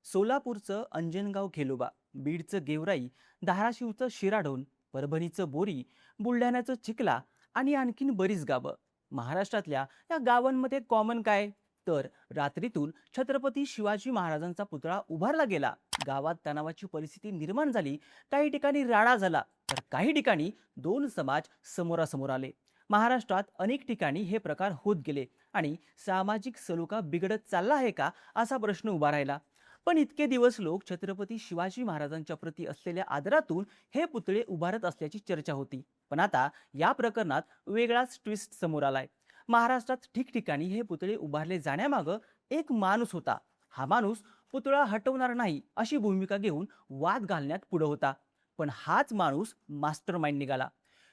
सोलापूरचं अंजनगाव खेलोबा, बीडचं गेवराई, धाराशिवचं शिराढोण, परभणीचं बोरी, बुलढाण्याचं चिखला आणि आणखीन बरीच गावं. महाराष्ट्रातल्या या गावांमध्ये कॉमन काय? तर रात्रीतून छत्रपती शिवाजी महाराजांचा पुतळा उभारला गेला. गावात तणावाची परिस्थिती निर्माण झाली. काही ठिकाणी राडा झाला, तर काही ठिकाणी दोन समाज समोरासमोर आले. महाराष्ट्रात अनेक ठिकाणी हे प्रकार होत गेले आणि सामाजिक सलोखा बिघडत चालला आहे का, असा प्रश्न उभा राहिला. पण इतके दिवस लोक छत्रपती शिवाजी महाराजांच्या प्रती असलेल्या आदरातून हे पुतळे उभारत असल्याची चर्चा होती. पण आता या प्रकरणात वेगळाच ट्विस्ट समोर आलाय. महाराष्ट्रात ठिकठिकाणी हे पुतळे उभारले जाण्यामागं एक माणूस होता. हा माणूस पुतळा हटवणार नाही अशी भूमिका घेऊन वाद घालण्यात पुढे होता. पण हाच माणूस मास्टर माइंड निघाला.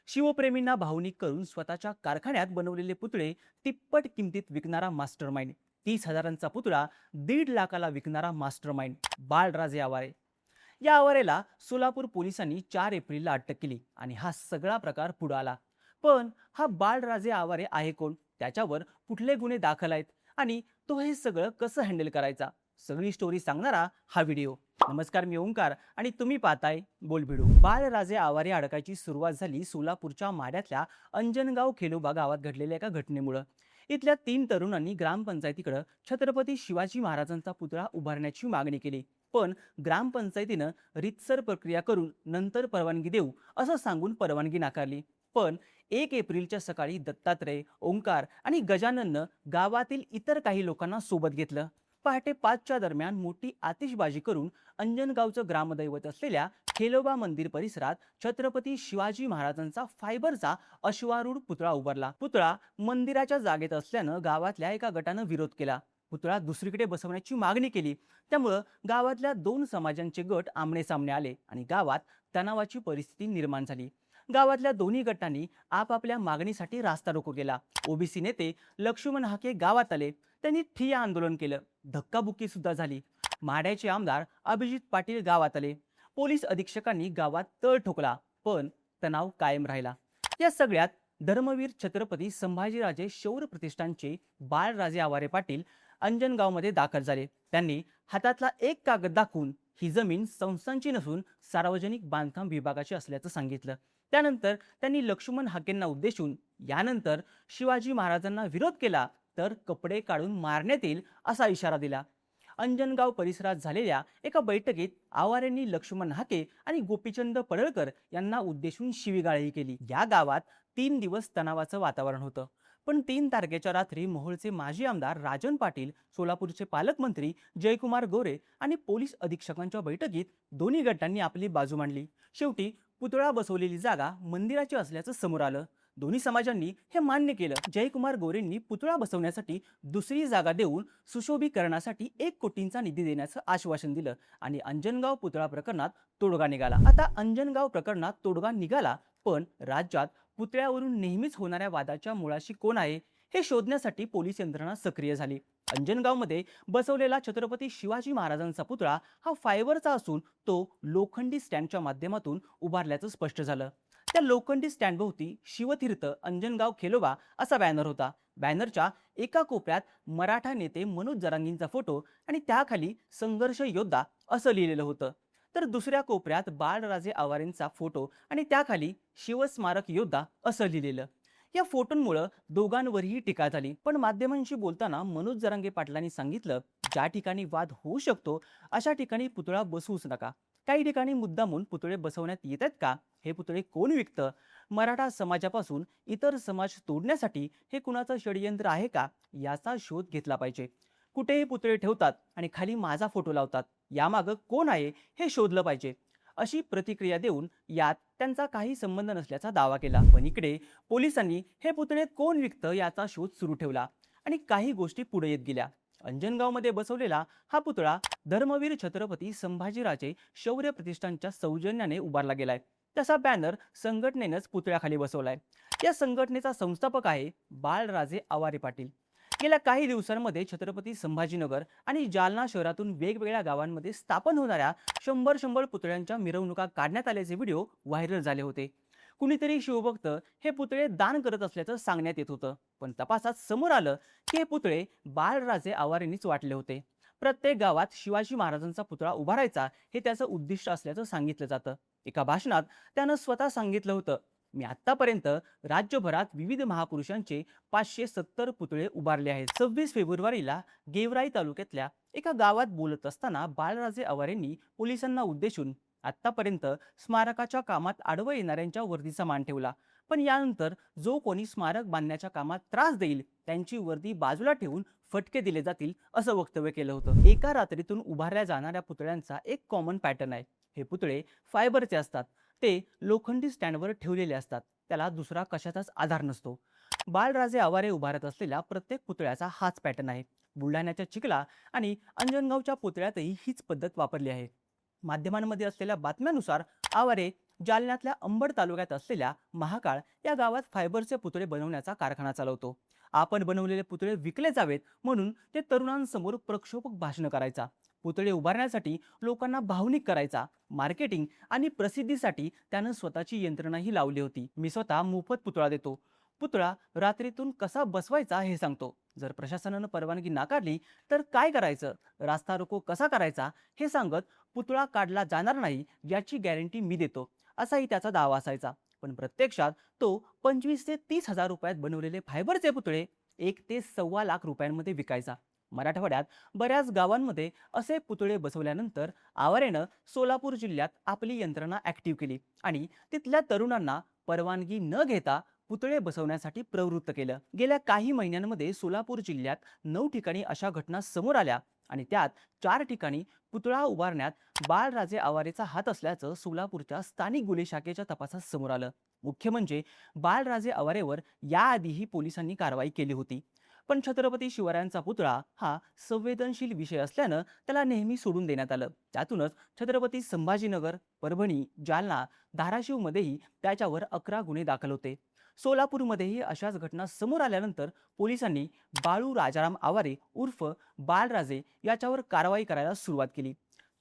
शिवप्रेमींना भावनिक करून स्वतःच्या कारखान्यात बनवलेले पुतळे तिप्पट किमतीत विकणारा मास्टर माइंड. 30,000चा पुतळा 1.5 लाखाला विकणारा मास्टर माइंड बाळराजे आवारे. या आवारेला सोलापूर पोलिसांनी 4 एप्रिलला अटक केली आणि हा सगळा प्रकार पुढे आला. पण हा बाळराजे आवारे आहे कोण? त्याच्यावर कुठले गुन्हे दाखल आहेत आणि तो हे सगळं कसं हँडल करायचा? सगळी स्टोरी सांगणारा हा व्हिडिओ. नमस्कार, मी ओंकार आणि तुम्ही पाहताय बोलभिडू. बाळराजे आवारे अडकायची सुरुवात झाली सोलापूरच्या माढ्यातल्या अंजनगाव खेलोबा गावात घडलेल्या एका घटनेमुळे. इथल्या 3 तरुणांनी ग्रामपंचायतीकडे छत्रपती शिवाजी महाराजांचा पुतळा उभारण्याची मागणी केली. पण ग्रामपंचायतीनं रीतसर प्रक्रिया करून नंतर परवानगी देऊ असं सांगून परवानगी नाकारली. पण 1 एप्रिलच्या सकाळी दत्तात्रय, ओंकार आणि गजानननं गावातील इतर काही लोकांना सोबत घेतलं. पहाटे 5च्या दरम्यान मोठी आतिषबाजी करून अंजनगावचं ग्रामदैवत असलेल्या खेलोबा मंदिर परिसरात छत्रपती शिवाजी महाराजांचा फायबरचा अश्वारूढ पुतळा उभारला. पुतळा मंदिराच्या जागेत असल्यानं गावातल्या एका गटानं विरोध केला. पुतळा दुसरीकडे बसवण्याची मागणी केली. त्यामुळं गावातल्या दोन समाजांचे गट आमने सामने आले आणि गावात तणावाची परिस्थिती निर्माण झाली. गावातल्या दोन्ही गटांनी आपापल्या मागणीसाठी रास्ता रोको केला. ओबीसी नेते लक्ष्मण हाके गावात आले. त्यांनी ठिय्या आंदोलन केलं. धक्काबुक्की सुद्धा झाली. माढ्याचे आमदार अभिजित पाटील गावात आले. पोलीस अधीक्षकांनी गावात तळ ठोकला. पण तणाव कायम राहिला. या सगळ्यात धर्मवीर छत्रपती संभाजीराजे शौर्य प्रतिष्ठानचे बाळराजे आवारे पाटील अंजनगावमध्ये दाखल झाले. त्यांनी हातातला एक कागद दाखवून ही जमीन संस्थांची नसून सार्वजनिक बांधकाम विभागाची असल्याचं सांगितलं. त्यानंतर त्यांनी लक्ष्मण हाकेंना उद्देशून यानंतर शिवाजी महाराजांना विरोध केला तर कपडे काढून मारण्यात येईल असा इशारा दिला. अंजनगाव परिसरात झालेल्या एका बैठकीत आवारेंनी लक्ष्मण हाके आणि गोपीचंद पडळकर यांना उद्देशून शिवीगाळही केली. या गावात 3 दिवस तणावाचं वातावरण होतं. पण 3 तारखेच्या रात्री मोहोळचे माजी आमदार राजन पाटील, सोलापूरचे पालकमंत्री जयकुमार गोरे आणि पोलीस अधीक्षकांच्या बैठकीत दोन्ही गटांनी आपली बाजू मांडली. शेवटी पुतळा बसवलेली जागा मंदिराची असल्याचं समोर आलं. दोन्ही समाजांनी हे मान्य केलं. जयकुमार गोरेंनी पुतळा बसवण्यासाठी दुसरी जागा देऊन सुशोभीकरणासाठी 1 कोटींचा निधी देण्याचं आश्वासन दिलं आणि अंजनगाव पुतळा प्रकरणात तोडगा निघाला. आता अंजनगाव प्रकरणात तोडगा निघाला, पण राज्यात पुतळ्यावरून नेहमीच होणाऱ्या वादाच्या मुळाशी कोण आहे हे शोधण्यासाठी पोलीस यंत्रणा सक्रिय झाली. अंजनगावमध्ये बसवलेला छत्रपती शिवाजी महाराजांचा पुतळा हा फायबरचा असून तो लोखंडी स्टँडच्या माध्यमातून उभारल्याचं स्पष्ट झालं. त्या लोखंडी स्टँडभोवती शिवतीर्थ अंजनगाव खेलोबा असा बॅनर होता. बॅनरच्या एका कोपऱ्यात मराठा नेते मनोज जरांगींचा फोटो आणि त्याखाली संघर्ष योद्धा असं लिहिलेलं होतं. तर दुसऱ्या कोपऱ्यात बाळराजे आवारेंचा फोटो आणि त्याखाली शिवस्मारक योद्धा असं लिहिलेलं. या फोटोंमुळे दोघांवरही टीका झाली. पण माध्यमांशी बोलताना मनोज जरांगे पाटलांनी सांगितलं, ज्या ठिकाणी वाद होऊ शकतो अशा ठिकाणी पुतळा बसवूच नका. काही ठिकाणी मुद्दामून पुतळे बसवण्यात येतात का? हे पुतळे कोण विकतं? मराठा समाजापासून इतर समाज तोडण्यासाठी हे कुणाचं षडयंत्र आहे का, याचा शोध घेतला पाहिजे. कुठेही पुतळे ठेवतात आणि खाली माझा फोटो लावतात, यामागं कोण आहे हे शोधलं पाहिजे, अशी प्रतिक्रिया देऊन यात त्यांचा काही संबंध नसल्याचा दावा केला. पण इकडे पोलिसांनी हे पुतळे कोण विकतं याचा शोध सुरू ठेवला आणि काही गोष्टी पुढे येत गेल्या. अंजनगावमध्ये बसवलेला हा पुतळा धर्मवीर छत्रपती संभाजीराजे शौर्य प्रतिष्ठानच्या सौजन्याने उभारला गेलाय. तसा बॅनर संघटनेनंच पुतळ्याखाली बसवलाय. या संघटनेचा संस्थापक आहे बाळराजे आवारे पाटील. गेल्या काही दिवसांमध्ये छत्रपती संभाजीनगर आणि जालना शहरातून वेगवेगळ्या गावांमध्ये स्थापन होणाऱ्या 100 पुतळ्यांच्या मिरवणुका काढण्यात आल्याचे व्हिडिओ व्हायरल झाले होते. कुणीतरी शिवभक्त हे पुतळे दान करत असल्याचं सांगण्यात येत होतं. पण तपासात समोर आलं की हे पुतळे बाळराजे आवारेंनीच वाटले होते. प्रत्येक गावात शिवाजी महाराजांचा पुतळा उभारायचा हे त्याचं उद्दिष्ट असल्याचं सांगितलं जातं. एका भाषणात त्यानं स्वतः सांगितलं होतं, मी आतापर्यंत राज्यभरात विविध महापुरुषांचे 570 पुतळे उभारले आहेत. 26 फेब्रुवारीला गेवराई तालुक्यातल्या एका गावात बोलत असताना बाळराजे आवारेंनी पोलिसांना उद्देशून आतापर्यंत स्मारकाच्या कामात आडवं येणाऱ्यांच्या वर्दीचा मान ठेवला, पण यानंतर जो कोणी स्मारक बांधण्याच्या कामात त्रास देईल त्यांची वर्दी बाजूला ठेवून फटके दिले जातील असं वक्तव्य केलं होतं. एका रात्रीतून उभारल्या जाणाऱ्या पुतळ्यांचा एक कॉमन पॅटर्न आहे. हे पुतळे फायबरचे असतात. ते लोखंडी स्टँडवर ठेवलेले असतात. त्याला दुसरा कशाचाच आधार नसतो. बाळराजे आवारे उभारत असलेल्या प्रत्येक पुतळ्याचा हाच पॅटर्न आहे. बुलढाण्याच्या चिखला आणि अंजनगावच्या पुतळ्यातही हीच पद्धत वापरली आहे. माध्यमांमध्ये असलेल्या बातम्यानुसार आवारे जालन्यातल्या अंबड तालुक्यात असलेल्या महाकाळ या गावात फायबरचे पुतळे बनवण्याचा कारखाना चालवतो. आपण बनवलेले पुतळे विकले जावेत म्हणून ते तरुणांसमोर प्रक्षोभक भाषण करायचा. पुतळे उभारण्यासाठी लोकांना भावनिक करायचा. मार्केटिंग आणि प्रसिद्धीसाठी त्यानं स्वतःची यंत्रणाही लावली होती. मी स्वतः मोफत पुतळा देतो. पुतळा रात्रीतून कसा बसवायचा हे सांगतो. जर प्रशासनानं परवानगी नाकारली तर काय करायचं, रास्ता रोको कसा करायचा हे सांगत पुतळा काढला जाणार नाही याची गॅरंटी मी देतो, असाही त्याचा दावा असायचा. पण प्रत्यक्षात तो 25 ते 30 हजार रुपयात बनवलेले फायबरचे पुतळे 1 ते सव्वा लाख रुपयांमध्ये विकायचा. मराठवाड्यात बऱ्याच गावांमध्ये असे पुतळे बसवल्यानंतर आवारेनं सोलापूर जिल्ह्यात आपली यंत्रणा ऍक्टिव्ह केली आणि तिथल्या तरुणांना परवानगी न घेता पुतळे बसवण्यासाठी प्रवृत्त केलं. गेल्या काही महिन्यांमध्ये सोलापूर जिल्ह्यात 9 ठिकाणी अशा घटना समोर आल्या आणि त्यात 4 ठिकाणी पुतळा उभारण्यात बाळराजे आवारेचा हात असल्याचं सोलापूरच्या स्थानिक गुन्हे शाखेच्या तपासात समोर आलं. मुख्य म्हणजे बाळराजे आवारेवर याआधीही पोलिसांनी कारवाई केली होती. पण छत्रपती शिवरायांचा पुतळा हा संवेदनशील विषय असल्यानं त्याला नेहमी सोडून देण्यात आलं. त्यातूनच छत्रपती संभाजीनगर, परभणी, जालना, धाराशिवमध्येही त्याच्यावर 11 गुन्हे दाखल होते. सोलापूरमध्येही अशाच घटना समोर आल्यानंतर पोलिसांनी बाळू राजाराम आवारे उर्फ बाळराजे याच्यावर कारवाई करायला सुरुवात केली.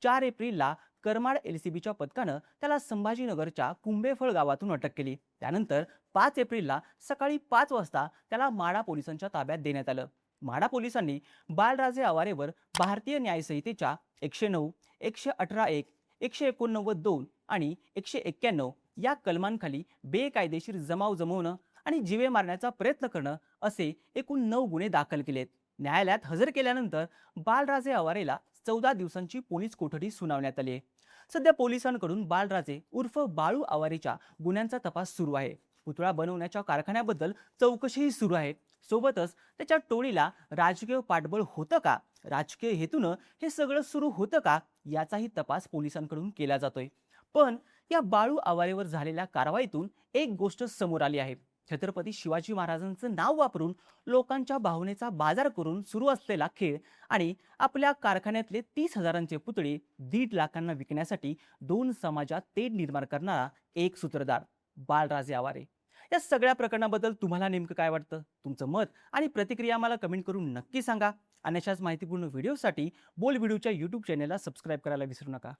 4 एप्रिलला करमाड एलसीबीच्या पथकानं त्याला संभाजीनगरच्या कुंभेफळ गावातून अटक केली. त्यानंतर 5 एप्रिलला सकाळी 5 वाजता त्याला माढा पोलिसांच्या ताब्यात देण्यात आलं. माढा पोलिसांनी बाळराजे आवारेवर भारतीय न्याय संहितेच्या 109, 118(1), 189(2) आणि 191 या कलमांखाली बेकायदेशीर जमाव जमवणं आणि जीवे मारण्याचा प्रयत्न करणं असे एकूण 9 गुन्हे दाखल केलेत. न्यायालयात हजर केल्यानंतर बाळराजे आवारेला 14 दिवसांची पोलीस कोठडी सुनावण्यात आली आहे. सध्या पोलिसांकडून बाळराजे उर्फ बाळू आवारेच्या गुन्ह्यांचा तपास सुरू आहे. पुतळा बनवण्याच्या कारखान्याबद्दल चौकशीही सुरू आहे. सोबतच त्याच्या टोळीला राजकीय पाठबळ होतं का, राजकीय हेतूनं हे सगळं सुरू होतं का याचाही तपास पोलिसांकडून केला जातोय. पण या बाळू आवारेवर झालेल्या कारवाईतून एक गोष्ट समोर आली आहे. छत्रपती शिवाजी महाराजांचं नाव वापरून लोकांच्या भावनेचा बाजार करून सुरू असलेला खेळ आणि आपल्या कारखान्यातले 30 हजारांचे पुतळे 1.5 लाखांना विकण्यासाठी 2 समाजात तेढ निर्माण करणारा एक सूत्रधार बाळराजे आवारे. या सगळ्या प्रकरणाबद्दल तुम्हाला नेमकं काय वाटतं? तुमचं मत आणि प्रतिक्रिया मला कमेंट करून नक्की सांगा. आणि अशाच माहितीपूर्ण व्हिडिओसाठी बोल व्हिडिओच्या YouTube चॅनेलला सबस्क्राईब करायला विसरू नका.